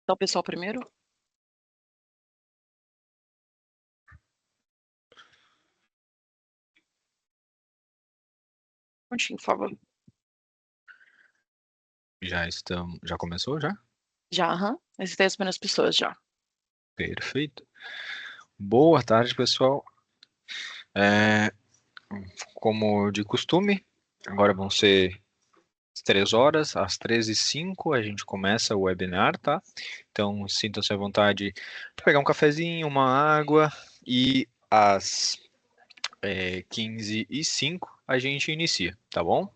Então, pessoal, primeiro. Prontinho, por favor. Já começou já? Já, aham. Existem as primeiras pessoas já. Perfeito. Boa tarde, pessoal. É, como de costume, agora vão ser 3 horas, às 13h05 a gente começa o webinar, tá? Então, sintam-se à vontade para pegar um cafezinho, uma água e às 15h05 a gente inicia, tá bom?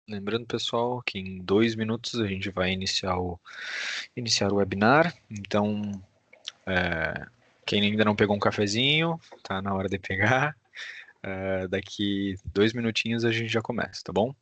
Lembrando, pessoal, que em 2 minutos a gente vai iniciar o webinar. Então, quem ainda não pegou um cafezinho, tá na hora de pegar. Daqui 2 minutinhos a gente já começa, tá bom?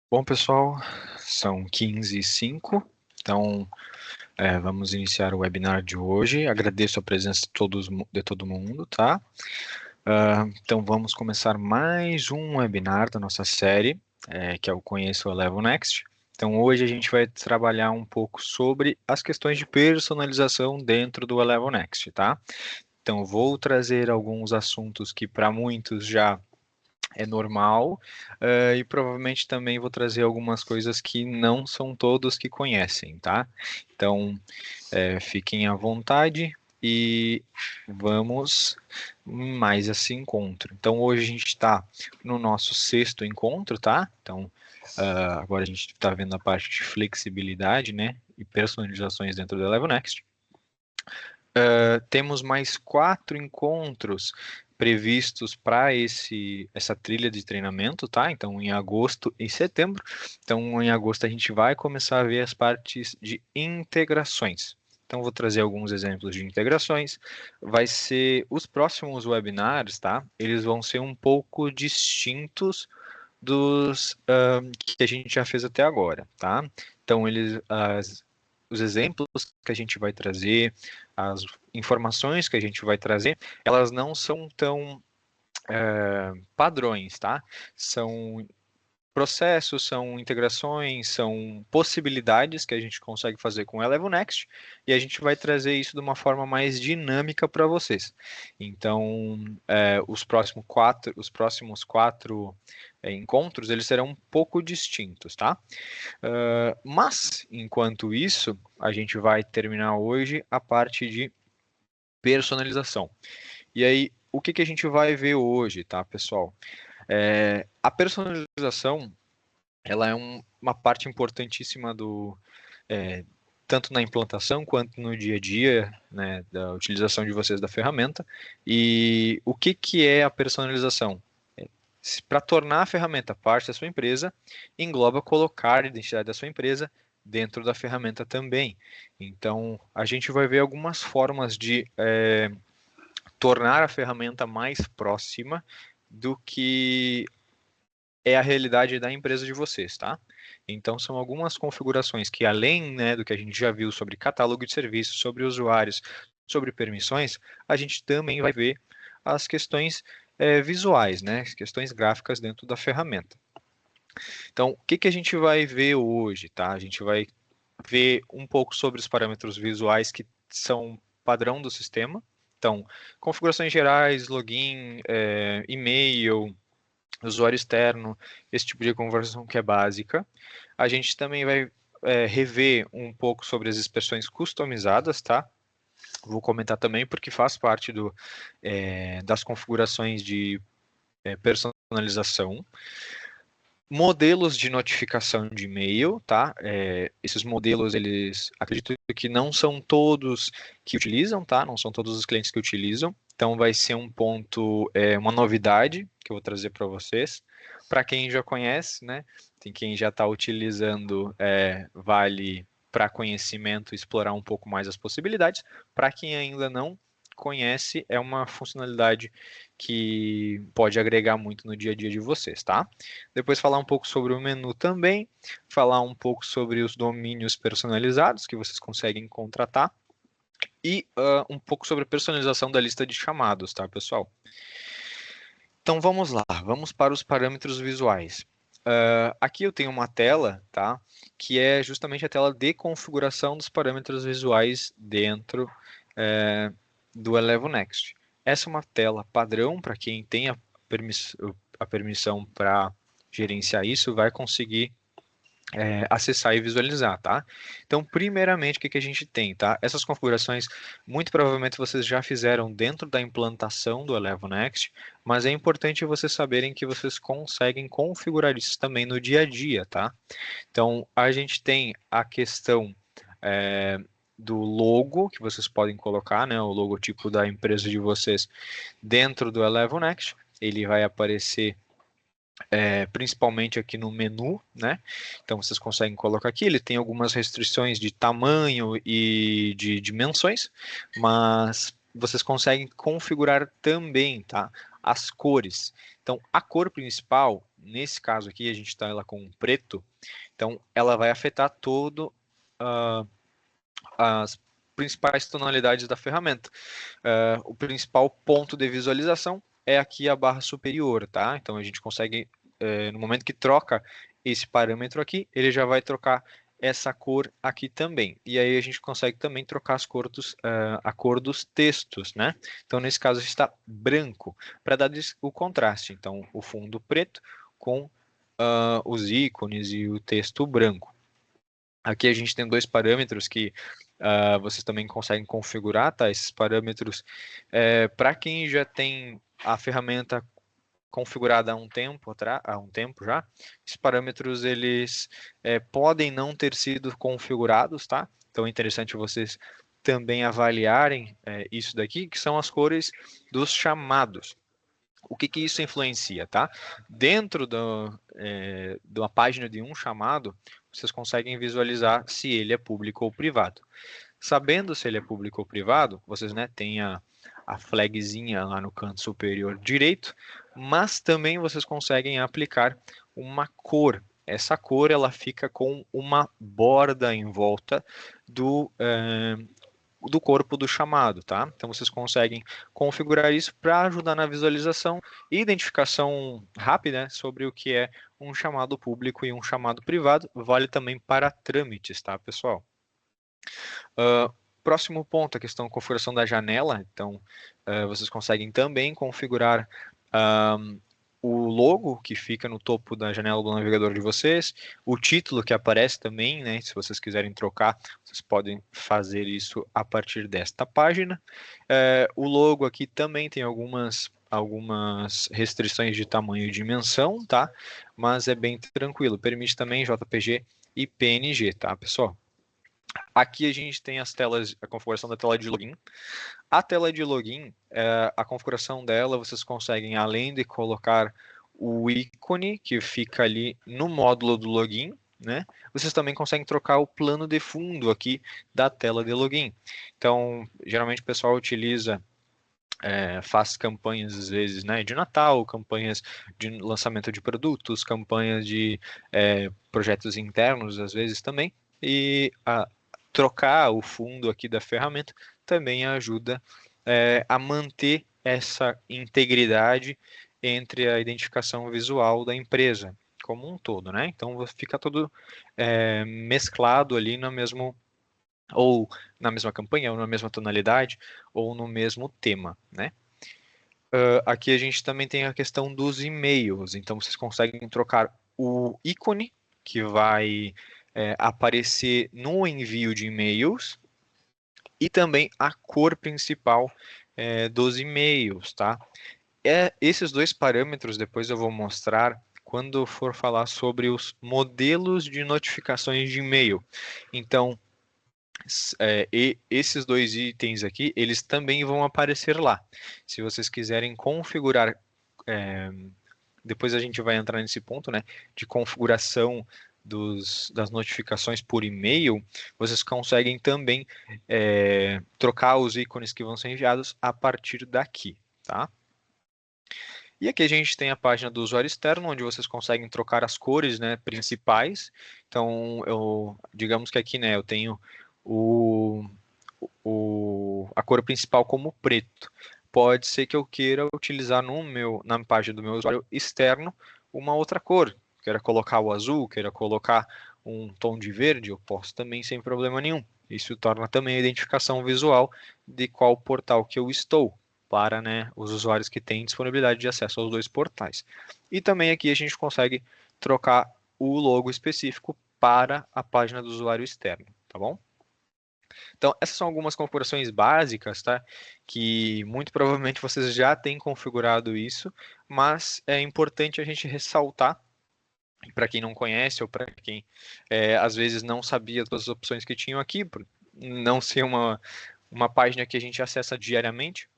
Bom, pessoal, são 15h05, então vamos iniciar o webinar de hoje. Agradeço a presença de todo mundo, tá? Então vamos começar mais um webinar da nossa série, que é o Conheça o Elevo Next. Então hoje a gente vai trabalhar um pouco sobre as questões de personalização dentro do Elevo Next, tá? Então vou trazer alguns assuntos que para muitos já é normal, e provavelmente também vou trazer algumas coisas que não são todos que conhecem, tá? Então, fiquem à vontade e vamos mais esse encontro. Então, hoje a gente está no nosso sexto encontro, tá? Então, agora a gente está vendo a parte de flexibilidade, né? E personalizações dentro do Eleven Next. Temos mais 4 encontros previstos para essa trilha de treinamento, tá? Então, em agosto e setembro. Então, em agosto a gente vai começar a ver as partes de integrações. Então, vou trazer alguns exemplos de integrações. Vai ser os próximos webinars, tá? Eles vão ser um pouco distintos dos que a gente já fez até agora, tá? Então, os exemplos que a gente vai trazer, as informações que a gente vai trazer, elas não são tão padrões, tá? São processos, são integrações, são possibilidades que a gente consegue fazer com o Elevo Next e a gente vai trazer isso de uma forma mais dinâmica para vocês. Então, os próximos quatro encontros, eles serão um pouco distintos, tá? Mas, enquanto isso, a gente vai terminar hoje a parte de personalização. E aí, o que a gente vai ver hoje, tá, pessoal? A personalização, ela é uma parte importantíssima tanto na implantação quanto no dia a dia, né, da utilização de vocês da ferramenta. E o que é a personalização? Para tornar a ferramenta parte da sua empresa, engloba colocar a identidade da sua empresa dentro da ferramenta também. Então, a gente vai ver algumas formas de tornar a ferramenta mais próxima do que é a realidade da empresa de vocês, tá? Então, são algumas configurações que, além, né, do que a gente já viu sobre catálogo de serviços, sobre usuários, sobre permissões, a gente também vai ver as questões visuais, né, as questões gráficas dentro da ferramenta. Então, o que a gente vai ver hoje, tá? A gente vai ver um pouco sobre os parâmetros visuais que são padrão do sistema. Então, configurações gerais, login, e-mail, usuário externo, esse tipo de configuração que é básica. A gente também vai rever um pouco sobre as expressões customizadas, tá? Vou comentar também porque faz parte das configurações de personalização. Modelos de notificação de e-mail, tá? Esses modelos, eles acredito que não são todos que utilizam, tá? Não são todos os clientes que utilizam. Então, vai ser um ponto, uma novidade que eu vou trazer para vocês. Para quem já conhece, né? Tem quem já está utilizando, vale para conhecimento explorar um pouco mais as possibilidades. Para quem ainda não conhece, é uma funcionalidade que pode agregar muito no dia a dia de vocês, tá? Depois falar um pouco sobre o menu também, falar um pouco sobre os domínios personalizados que vocês conseguem contratar e um pouco sobre a personalização da lista de chamados, tá, pessoal? Então vamos lá, vamos para os parâmetros visuais. Aqui eu tenho uma tela, tá, que é justamente a tela de configuração dos parâmetros visuais dentro do Elevo Next. Essa é uma tela padrão para quem tem a permissão para gerenciar isso, vai conseguir acessar e visualizar, tá? Então, primeiramente, o que a gente tem, tá? Essas configurações, muito provavelmente vocês já fizeram dentro da implantação do Elevo Next, mas é importante vocês saberem que vocês conseguem configurar isso também no dia a dia, tá? Então, a gente tem a questão do logo, que vocês podem colocar, né? O logotipo da empresa de vocês dentro do Elevo Next. Ele vai aparecer principalmente aqui no menu, né? Então vocês conseguem colocar aqui, ele tem algumas restrições de tamanho e de dimensões, mas vocês conseguem configurar também, tá? As cores. Então a cor principal, nesse caso aqui, a gente está ela com preto, então ela vai afetar todo as principais tonalidades da ferramenta. O principal ponto de visualização é aqui a barra superior, tá? Então a gente consegue, no momento que troca esse parâmetro aqui, ele já vai trocar essa cor aqui também. E aí a gente consegue também trocar a cor dos textos, né? Então nesse caso está branco, para dar o contraste. Então o fundo preto com os ícones e o texto branco. Aqui a gente tem dois parâmetros que vocês também conseguem configurar, tá? Esses parâmetros, para quem já tem a ferramenta configurada há um tempo já, esses parâmetros eles podem não ter sido configurados, tá? Então é interessante vocês também avaliarem isso daqui, que são as cores dos chamados. O que isso influencia, tá? Dentro de uma página de um chamado, vocês conseguem visualizar se ele é público ou privado. Sabendo se ele é público ou privado, vocês têm a flagzinha lá no canto superior direito, mas também vocês conseguem aplicar uma cor. Essa cor ela fica com uma borda em volta do corpo do chamado, tá? Então vocês conseguem configurar isso para ajudar na visualização e identificação rápida, né, sobre o que é um chamado público e um chamado privado. Vale também para trâmites, tá, pessoal? Próximo ponto, a questão da configuração da janela. Então, vocês conseguem também configurar o logo que fica no topo da janela do navegador de vocês, o título que aparece também, né? Se vocês quiserem trocar, vocês podem fazer isso a partir desta página. O logo aqui também tem algumas restrições de tamanho e dimensão, tá? Mas é bem tranquilo. Permite também JPG e PNG, tá, pessoal? Aqui a gente tem a configuração da tela de login. A tela de login, a configuração dela, vocês conseguem, além de colocar o ícone que fica ali no módulo do login, né? Vocês também conseguem trocar o plano de fundo aqui da tela de login. Então, geralmente o pessoal utiliza, faz campanhas às vezes, né, de Natal, campanhas de lançamento de produtos, campanhas de projetos internos às vezes também, e trocar o fundo aqui da ferramenta também ajuda a manter essa integridade entre a identificação visual da empresa como um todo, né? Então fica tudo mesclado ali no mesmo, ou na mesma campanha, ou na mesma tonalidade, ou no mesmo tema, né? Aqui a gente também tem a questão dos e-mails, então vocês conseguem trocar o ícone que vai aparecer no envio de e-mails e também a cor principal dos e-mails, tá? Esses dois parâmetros depois eu vou mostrar quando for falar sobre os modelos de notificações de e-mail. Então, esses dois itens aqui, eles também vão aparecer lá. Se vocês quiserem configurar, depois a gente vai entrar nesse ponto, né, de configuração das notificações por e-mail, vocês conseguem também trocar os ícones que vão ser enviados a partir daqui, tá? E aqui a gente tem a página do usuário externo, onde vocês conseguem trocar as cores, né, principais. Então, digamos que aqui, né, eu tenho a cor principal como preto. Pode ser que eu queira utilizar na página do meu usuário externo uma outra cor. Queira colocar o azul, queira colocar um tom de verde, eu posso também sem problema nenhum. Isso torna também a identificação visual de qual portal que eu estou, para, né, os usuários que têm disponibilidade de acesso aos dois portais. E também aqui a gente consegue trocar o logo específico para a página do usuário externo, tá bom? Então, essas são algumas configurações básicas, tá? Que muito provavelmente vocês já têm configurado isso, mas é importante a gente ressaltar, para quem não conhece ou para quem às vezes não sabia das opções que tinham aqui, por não ser uma página que a gente acessa diariamente,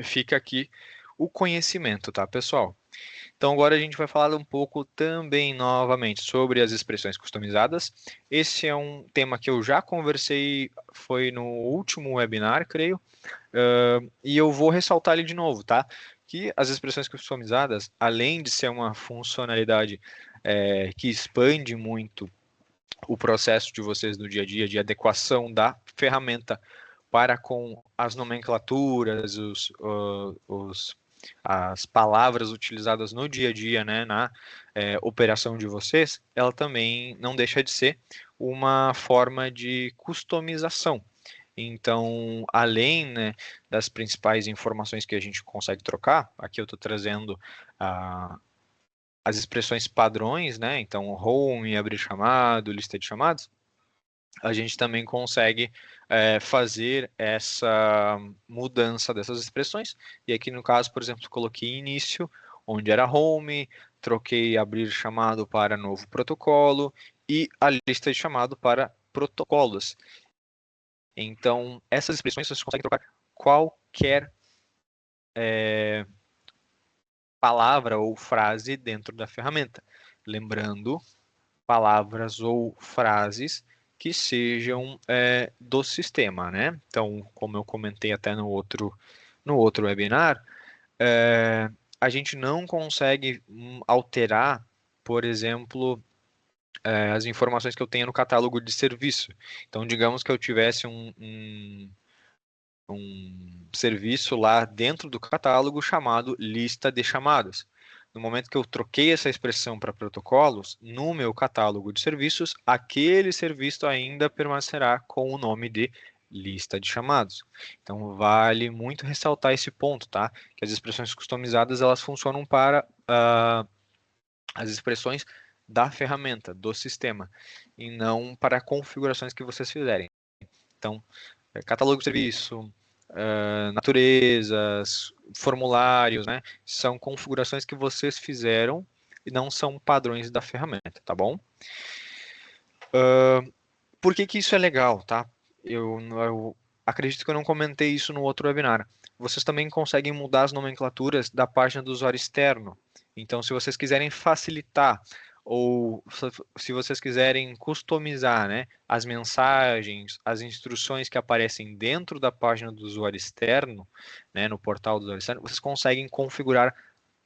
fica aqui o conhecimento, tá, pessoal? Então agora a gente vai falar um pouco também novamente sobre as expressões customizadas. Esse é um tema que eu já conversei, foi no último webinar, creio, e eu vou ressaltar ele de novo, tá? Que as expressões customizadas, além de ser uma funcionalidade que expande muito o processo de vocês no dia a dia de adequação da ferramenta para com as nomenclaturas, as palavras utilizadas no dia a dia, né, na operação de vocês, ela também não deixa de ser uma forma de customização. Então, além, né, das principais informações que a gente consegue trocar, aqui eu estou trazendo as expressões padrões, né? Então, home, abrir chamado, lista de chamados, a gente também consegue fazer essa mudança dessas expressões. E aqui no caso, por exemplo, coloquei início, onde era home, troquei abrir chamado para novo protocolo e a lista de chamado para protocolos. Então, essas expressões vocês conseguem trocar qualquer palavra ou frase dentro da ferramenta. Lembrando, palavras ou frases que sejam do sistema, né? Então, como eu comentei até no outro webinar, a gente não consegue alterar, por exemplo, as informações que eu tenho no catálogo de serviço. Então, digamos que eu tivesse um serviço lá dentro do catálogo chamado lista de chamadas. No momento que eu troquei essa expressão para protocolos, no meu catálogo de serviços, aquele serviço ainda permanecerá com o nome de lista de chamados. Então, vale muito ressaltar esse ponto, tá? Que as expressões customizadas, elas funcionam para as expressões da ferramenta, do sistema, e não para configurações que vocês fizerem. Então, catálogo de serviço, naturezas, formulários, né? São configurações que vocês fizeram e não são padrões da ferramenta, tá bom? Por que que isso é legal, tá? Eu acredito que eu não comentei isso no outro webinar. Vocês também conseguem mudar as nomenclaturas da página do usuário externo. Então, se vocês quiserem facilitar ou se vocês quiserem customizar, né, as mensagens, as instruções que aparecem dentro da página do usuário externo, né, no portal do usuário externo, vocês conseguem configurar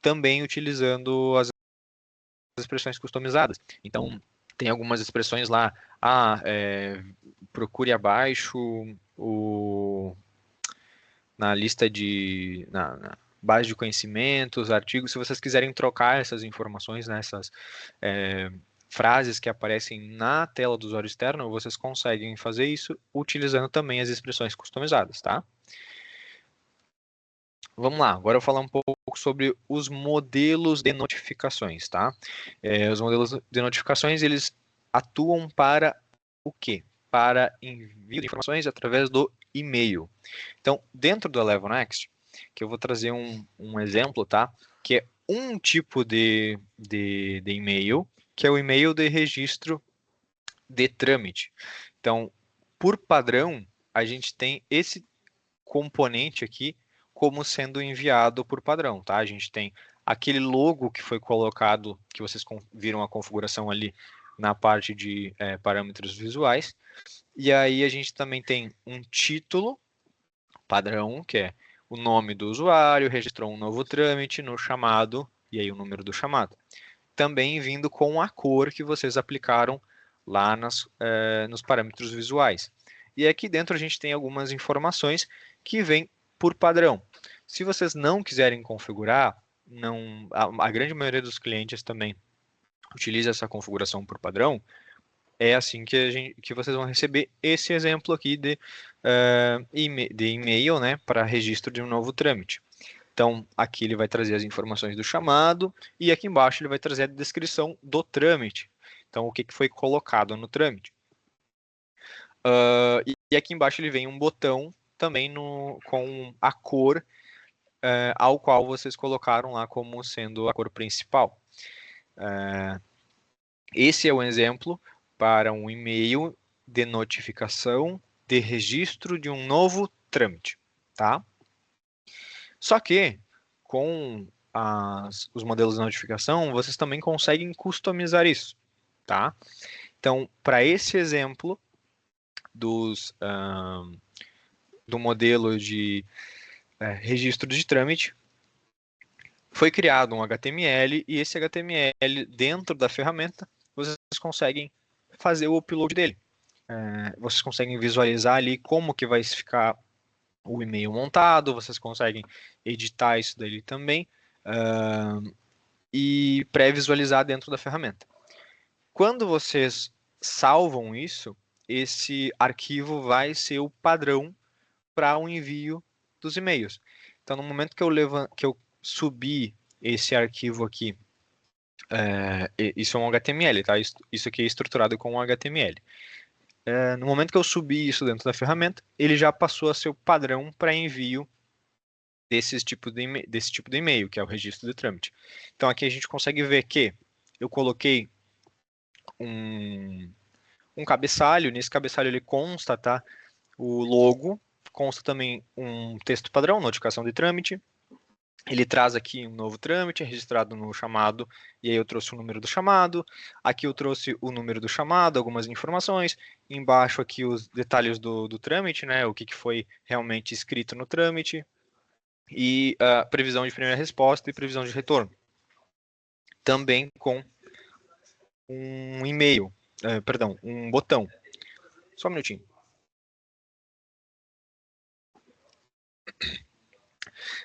também utilizando as expressões customizadas. Então, tem algumas expressões lá, procure abaixo na lista na base de conhecimentos, artigos, se vocês quiserem trocar essas informações, né, essas frases que aparecem na tela do usuário externo, vocês conseguem fazer isso utilizando também as expressões customizadas, tá? Vamos lá, agora eu vou falar um pouco sobre os modelos de notificações, tá? Os modelos de notificações, eles atuam para o quê? Para envio de informações através do e-mail. Então, dentro do Eleven Next, que eu vou trazer um exemplo, tá? Que é um tipo de e-mail, que é o e-mail de registro de trâmite. Então, por padrão, a gente tem esse componente aqui como sendo enviado por padrão, tá? A gente tem aquele logo que foi colocado, que vocês viram a configuração ali na parte de parâmetros visuais, e aí a gente também tem um título padrão, que é o nome do usuário, registrou um novo trâmite no chamado, e aí o número do chamado. Também vindo com a cor que vocês aplicaram lá nos parâmetros visuais. E aqui dentro a gente tem algumas informações que vêm por padrão. Se vocês não quiserem configurar, a grande maioria dos clientes também utiliza essa configuração por padrão, é assim que vocês vão receber esse exemplo aqui de e-mail, né, para registro de um novo trâmite. Então, aqui ele vai trazer as informações do chamado e aqui embaixo ele vai trazer a descrição do trâmite. Então, o que foi colocado no trâmite. E aqui embaixo ele vem um botão também com a cor ao qual vocês colocaram lá como sendo a cor principal. Esse é o exemplo para um e-mail de notificação de registro de um novo trâmite, tá? Só que, com os modelos de notificação, vocês também conseguem customizar isso, tá? Então, para esse exemplo do modelo de registro de trâmite, foi criado um HTML e esse HTML, dentro da ferramenta, vocês conseguem fazer o upload dele. Vocês conseguem visualizar ali como que vai ficar o e-mail montado, vocês conseguem editar isso dali também e pré-visualizar dentro da ferramenta. Quando vocês salvam isso, esse arquivo vai ser o padrão para o envio dos e-mails. Então, no momento que eu subir esse arquivo aqui, isso é um HTML, tá? Isso aqui é estruturado com um HTML. No momento que eu subir isso dentro da ferramenta, ele já passou a ser o padrão para envio desse tipo de e-mail, que é o registro de trâmite. Então, aqui a gente consegue ver que eu coloquei um cabeçalho, nesse cabeçalho ele consta, tá? O logo, consta também um texto padrão, notificação de trâmite. Ele traz aqui um novo trâmite registrado no chamado, e aí eu trouxe o número do chamado. Aqui eu trouxe o número do chamado, algumas informações. Embaixo aqui os detalhes do trâmite, né? O que foi realmente escrito no trâmite. E a previsão de primeira resposta e previsão de retorno. Também com um e-mail, perdão, um botão. Só um minutinho.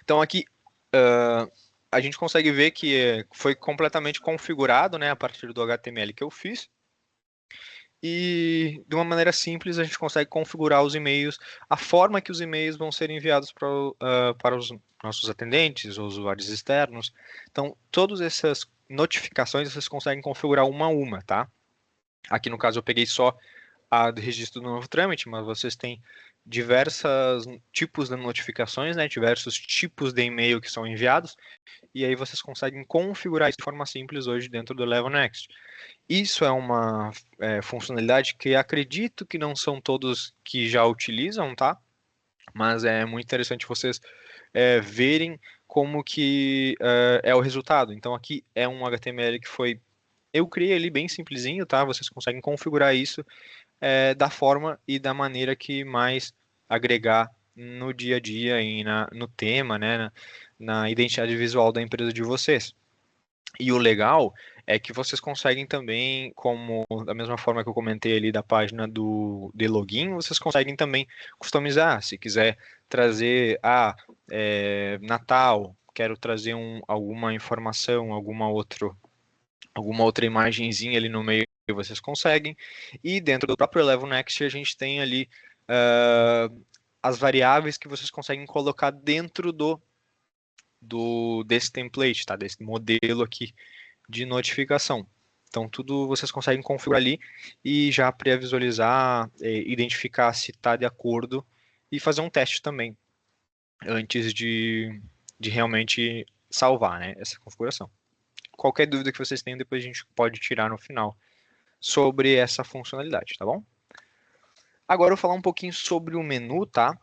Então aqui a gente consegue ver que foi completamente configurado, né, a partir do HTML que eu fiz. E de uma maneira simples a gente consegue configurar os e-mails, a forma que os e-mails vão ser enviados para os nossos atendentes ou usuários externos. Então, todas essas notificações vocês conseguem configurar uma a uma, tá? Aqui no caso eu peguei só a do registro do novo trâmite, mas vocês têm diversos tipos de notificações, né, diversos tipos de e-mail que são enviados, e aí vocês conseguem configurar isso de forma simples hoje dentro do Level Next. Isso é uma funcionalidade que acredito que não são todos que já utilizam, tá? Mas é muito interessante vocês verem como que é o resultado. Então aqui é um HTML que eu criei ali bem simplesinho, tá? Vocês conseguem configurar isso da forma e da maneira que mais agregar no dia a dia e no tema, né? Na identidade visual da empresa de vocês. E o legal é que vocês conseguem também, como da mesma forma que eu comentei ali da página de login, vocês conseguem também customizar. Se quiser trazer Natal, quero trazer alguma informação, alguma outra imagenzinha ali no meio, vocês conseguem. E dentro do próprio Level Next a gente tem ali as variáveis que vocês conseguem colocar dentro desse template, tá? Desse modelo aqui de notificação. Então, tudo vocês conseguem configurar ali e já pré-visualizar, identificar se está de acordo e fazer um teste também antes de realmente salvar, né, essa configuração. Qualquer dúvida que vocês tenham, depois a gente pode tirar no final sobre essa funcionalidade, tá bom? Agora eu vou falar um pouquinho sobre o menu, tá?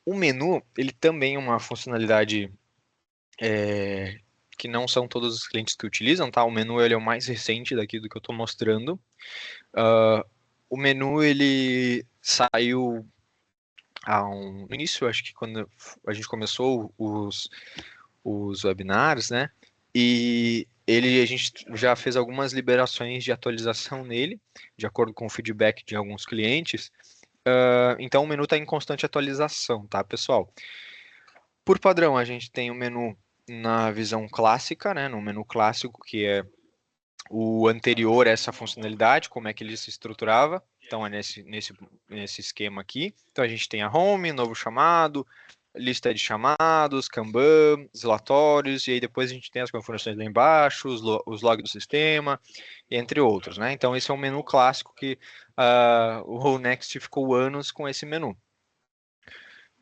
O menu, ele também é uma funcionalidade que não são todos os clientes que utilizam, tá? O menu ele é o mais recente daqui do que eu estou mostrando. O menu ele saiu no início, acho que quando a gente começou os webinars, né? E a gente já fez algumas liberações de atualização nele, de acordo com o feedback de alguns clientes. Então o menu está em constante atualização, tá, pessoal? Por padrão, a gente tem o menu na visão clássica, né? No menu clássico, que é o anterior a essa funcionalidade, como é que ele se estruturava. Então, é nesse esquema aqui. Então, a gente tem a home, novo chamado, lista de chamados, Kanban, relatórios, e aí depois a gente tem as configurações lá embaixo, os logs do sistema, entre outros, né? Então, esse é um menu clássico que o Next ficou anos com esse menu.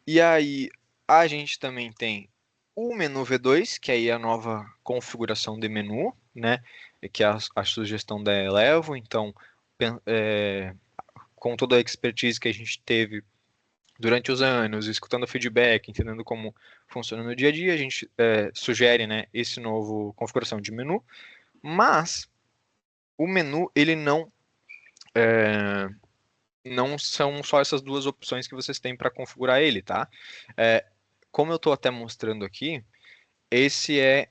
E aí, a gente também tem o menu V2, que aí é a nova configuração de menu, né? Que é a sugestão da Elevo. Então, com toda a expertise que a gente teve durante os anos, escutando feedback, entendendo como funciona no dia a dia, a gente sugere, né, esse novo configuração de menu, mas o menu, ele não são só essas duas opções que vocês têm para configurar ele, tá? Como eu estou até mostrando aqui, esse é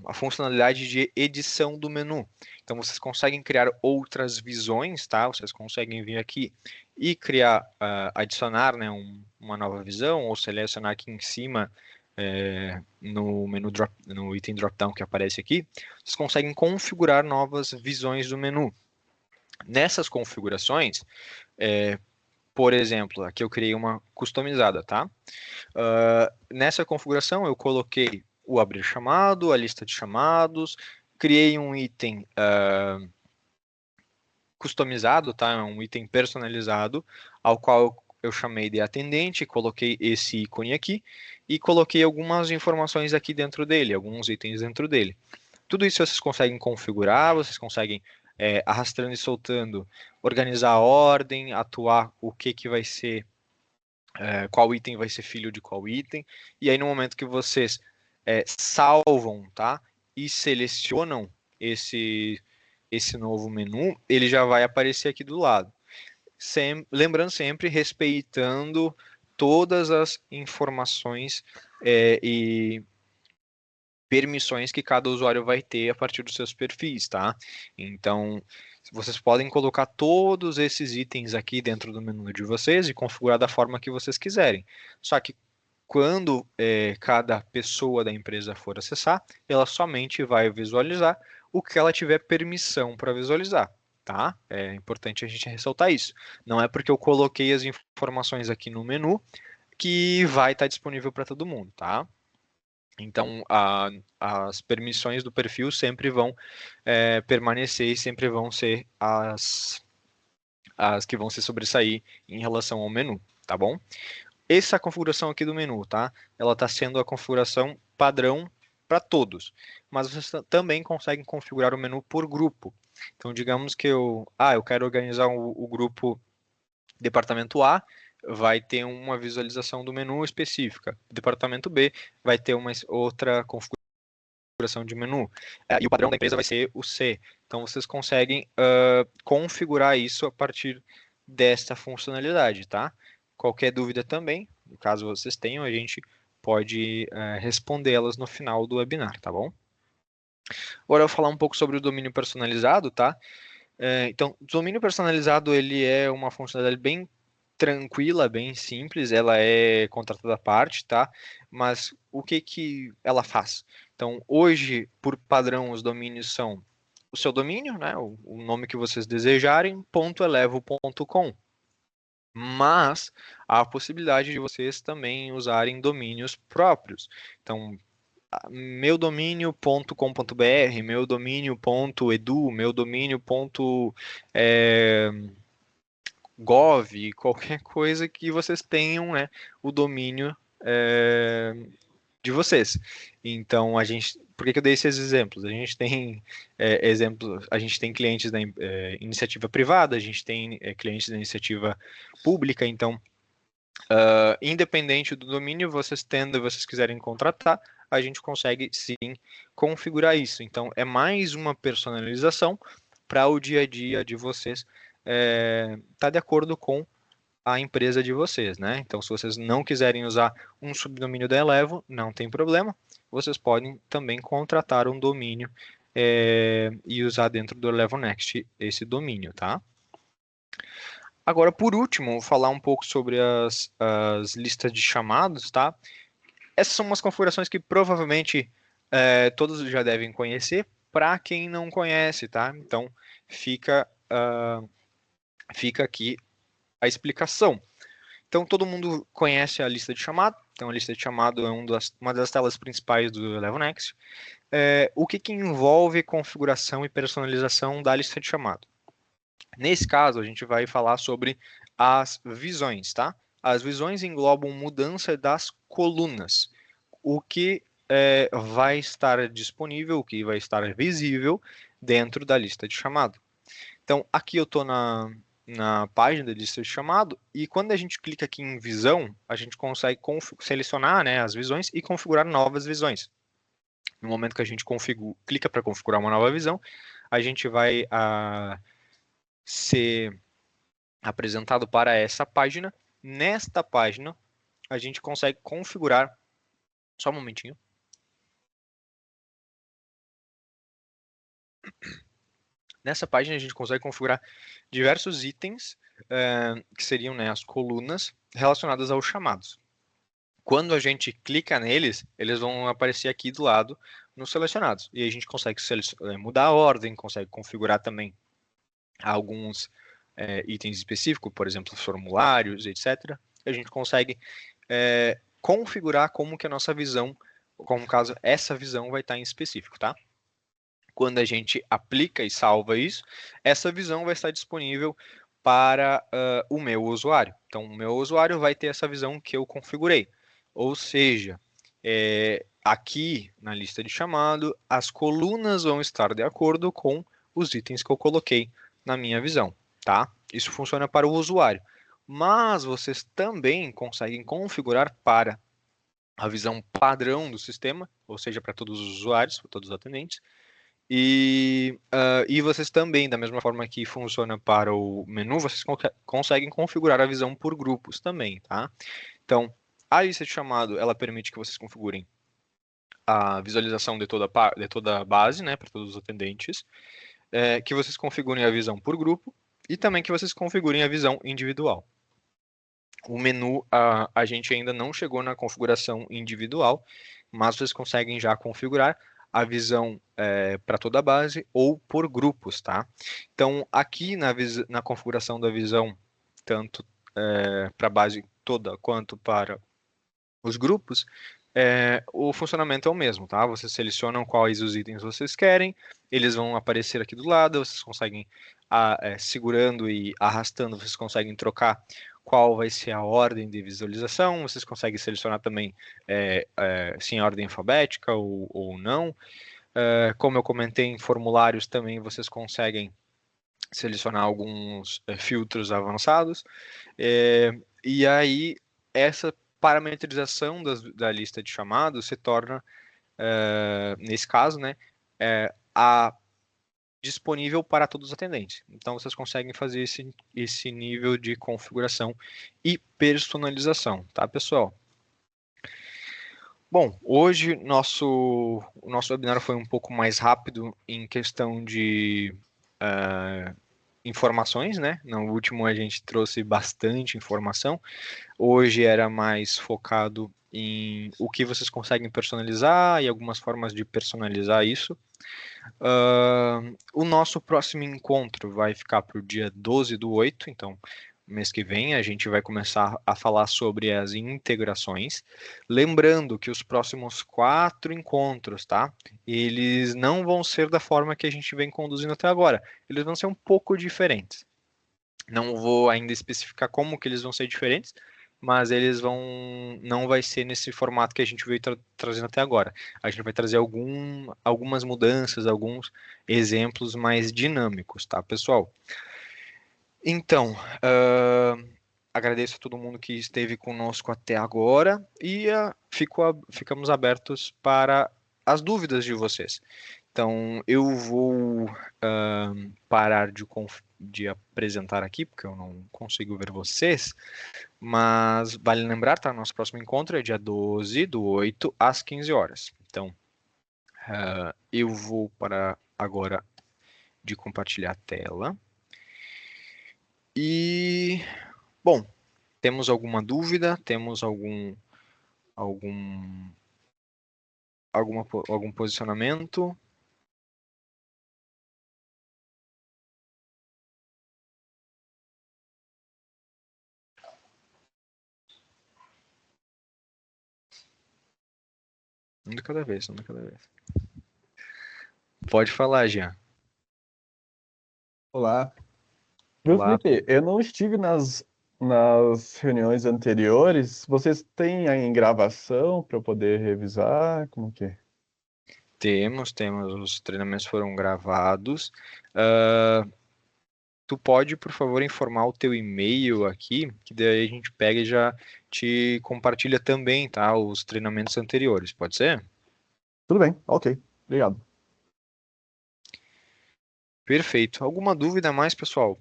a funcionalidade de edição do menu. Então, vocês conseguem criar outras visões, tá? Vocês conseguem vir aqui e criar, adicionar, né, uma nova visão, ou selecionar aqui em cima, no menu no item drop-down que aparece aqui, vocês conseguem configurar novas visões do menu. Nessas configurações, por exemplo, aqui eu criei uma customizada, tá? Nessa configuração eu coloquei o abrir chamado, a lista de chamados, criei um item customizado, tá? Um item personalizado, ao qual eu chamei de atendente, coloquei esse ícone aqui e coloquei algumas informações aqui dentro dele, alguns itens dentro dele. Tudo isso vocês conseguem configurar, vocês conseguem, arrastando e soltando, organizar a ordem, atuar o que vai ser, qual item vai ser filho de qual item, e aí no momento que vocês salvam, tá, e selecionam esse novo menu, ele já vai aparecer aqui do lado. Lembrando sempre, respeitando todas as informações e permissões que cada usuário vai ter a partir dos seus perfis, tá? Então, vocês podem colocar todos esses itens aqui dentro do menu de vocês e configurar da forma que vocês quiserem. Só que quando cada pessoa da empresa for acessar, ela somente vai visualizar o que ela tiver permissão para visualizar, tá? É importante a gente ressaltar isso. Não é porque eu coloquei as informações aqui no menu que vai estar disponível para todo mundo, tá? Então, as permissões do perfil sempre vão permanecer e sempre vão ser as que vão se sobressair em relação ao menu, tá bom? Essa configuração aqui do menu, tá? Ela está sendo a configuração padrão para todos, mas vocês também conseguem configurar o menu por grupo. Então, digamos que eu quero organizar o grupo departamento A, vai ter uma visualização do menu específica. Departamento B vai ter uma outra configuração de menu. E o padrão da empresa vai ser o C. Então, vocês conseguem configurar isso a partir desta funcionalidade, tá? Qualquer dúvida também, caso vocês tenham, a gente pode respondê-las no final do webinar, tá bom? Agora eu vou falar um pouco sobre o domínio personalizado, tá? Então, o domínio personalizado, ele é uma funcionalidade bem tranquila, bem simples, ela é contratada à parte, tá? Mas o que ela faz? Então, hoje, por padrão, os domínios são o seu domínio, né? O nome que vocês desejarem, .elevo.com. Mas há a possibilidade de vocês também usarem domínios próprios. Então, meudomínio.com.br, meudomínio.edu, meudomínio.gov, qualquer coisa que vocês tenham, né, o domínio de vocês. Então, por que eu dei esses exemplos? A gente tem exemplos, a gente tem clientes da iniciativa privada, a gente tem clientes da iniciativa pública, então, independente do domínio, vocês quiserem contratar, a gente consegue sim configurar isso. Então, é mais uma personalização para o dia a dia de vocês tá de acordo com a empresa de vocês, né? Então, se vocês não quiserem usar um subdomínio da Elevo, não tem problema. Vocês podem também contratar um domínio e usar dentro do Elevo Next esse domínio, tá? Agora, por último, vou falar um pouco sobre as listas de chamados, tá? Essas são umas configurações que provavelmente todos já devem conhecer, para quem não conhece, tá? Então, fica aqui a explicação. Então, todo mundo conhece a lista de chamado. Então, a lista de chamado é uma das telas principais do Elevo Next. O que envolve configuração e personalização da lista de chamado? Nesse caso, a gente vai falar sobre as visões, tá? As visões englobam mudança das colunas. O que vai estar disponível, o que vai estar visível dentro da lista de chamado. Então, aqui eu estou na página da lista de chamado, e quando a gente clica aqui em visão, a gente consegue selecionar, né, as visões e configurar novas visões. No momento que a gente clica para configurar uma nova visão, a gente vai ser apresentado para essa página. Nesta página, a gente consegue configurar. Só um momentinho. Nessa página, a gente consegue configurar diversos itens, que seriam, né, as colunas relacionadas aos chamados. Quando a gente clica neles, eles vão aparecer aqui do lado nos selecionados. E a gente consegue mudar a ordem, consegue configurar também alguns itens específicos, por exemplo, formulários, etc. A gente consegue configurar como que a nossa visão, como caso essa visão vai estar em específico, tá? Quando a gente aplica e salva isso, essa visão vai estar disponível para o meu usuário. Então, o meu usuário vai ter essa visão que eu configurei. Ou seja, aqui na lista de chamado, as colunas vão estar de acordo com os itens que eu coloquei na minha visão, tá? Isso funciona para o usuário. Mas vocês também conseguem configurar para a visão padrão do sistema, ou seja, para todos os usuários, para todos os atendentes, e vocês também, da mesma forma que funciona para o menu, vocês conseguem configurar a visão por grupos também, tá? Então, a lista de chamado, ela permite que vocês configurem a visualização de toda a base, né, para todos os atendentes, que vocês configurem a visão por grupo e também que vocês configurem a visão individual. O menu, a gente ainda não chegou na configuração individual, mas vocês conseguem já configurar a visão para toda a base ou por grupos, tá? Então, aqui na configuração da visão, tanto para a base toda quanto para os grupos, o funcionamento é o mesmo, tá? Vocês selecionam quais os itens vocês querem, eles vão aparecer aqui do lado, vocês conseguem, segurando e arrastando, vocês conseguem trocar qual vai ser a ordem de visualização, vocês conseguem selecionar também se em ordem alfabética ou não. Como eu comentei em formulários também, vocês conseguem selecionar alguns filtros avançados. E aí, essa parametrização da lista de chamados se torna, nesse caso, né, disponível para todos os atendentes. Então, vocês conseguem fazer esse nível de configuração e personalização, tá, pessoal? Bom, hoje o nosso webinar foi um pouco mais rápido em questão de informações, né? No último a gente trouxe bastante informação. Hoje era mais focado em o que vocês conseguem personalizar e algumas formas de personalizar isso. O nosso próximo encontro vai ficar para o dia 12/8, então mês que vem a gente vai começar a falar sobre as integrações. Lembrando que os próximos 4 encontros, tá? Eles não vão ser da forma que a gente vem conduzindo até agora. Eles vão ser um pouco diferentes. Não vou ainda especificar como que eles vão ser diferentes, mas eles não vai ser nesse formato que a gente veio trazendo até agora. A gente vai trazer algumas mudanças, alguns exemplos mais dinâmicos, tá, pessoal? Então, agradeço a todo mundo que esteve conosco até agora e ficamos abertos para as dúvidas de vocês. Então, eu vou parar de apresentar aqui, porque eu não consigo ver vocês, mas vale lembrar, tá? Nosso próximo encontro é dia 12/8, às 15 horas. Então, eu vou parar agora de compartilhar a tela. E, bom, temos alguma dúvida? Temos algum posicionamento? Um de cada vez, um de cada vez. Pode falar, Jean. Olá. Viu, Olá. Felipe? Eu não estive nas reuniões anteriores. Vocês têm aí em gravação para eu poder revisar? Como que é? Temos. Os treinamentos foram gravados. tu pode, por favor, informar o teu e-mail aqui, que daí a gente pega e já te compartilha também, tá? Os treinamentos anteriores, pode ser? Tudo bem, ok. Obrigado. Perfeito. Alguma dúvida a mais, pessoal?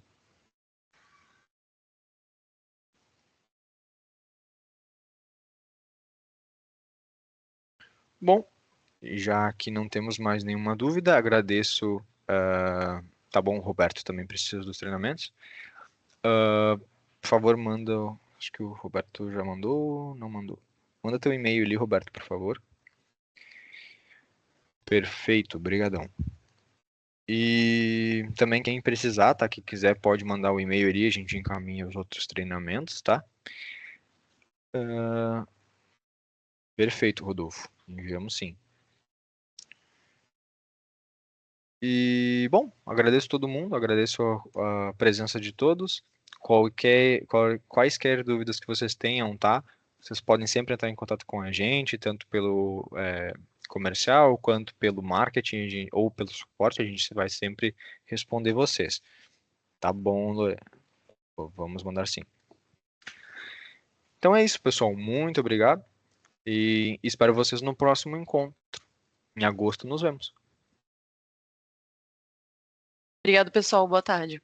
Bom, já que não temos mais nenhuma dúvida, agradeço. Tá bom, o Roberto também precisa dos treinamentos. Por favor, manda. Acho que o Roberto já mandou, não mandou. Manda teu e-mail ali, Roberto, por favor. Perfeito, brigadão. E também quem precisar, tá? Quem quiser pode mandar o e-mail ali, a gente encaminha os outros treinamentos, tá? Perfeito, Rodolfo. Enviamos sim. E, bom, agradeço todo mundo, agradeço a presença de todos. Quaisquer dúvidas que vocês tenham, tá? Vocês podem sempre entrar em contato com a gente, tanto pelo comercial, quanto pelo marketing ou pelo suporte, a gente vai sempre responder vocês. Tá bom, Lore? Vamos mandar sim. Então é isso, pessoal. Muito obrigado e espero vocês no próximo encontro. Em agosto nos vemos. Obrigado, pessoal. Boa tarde.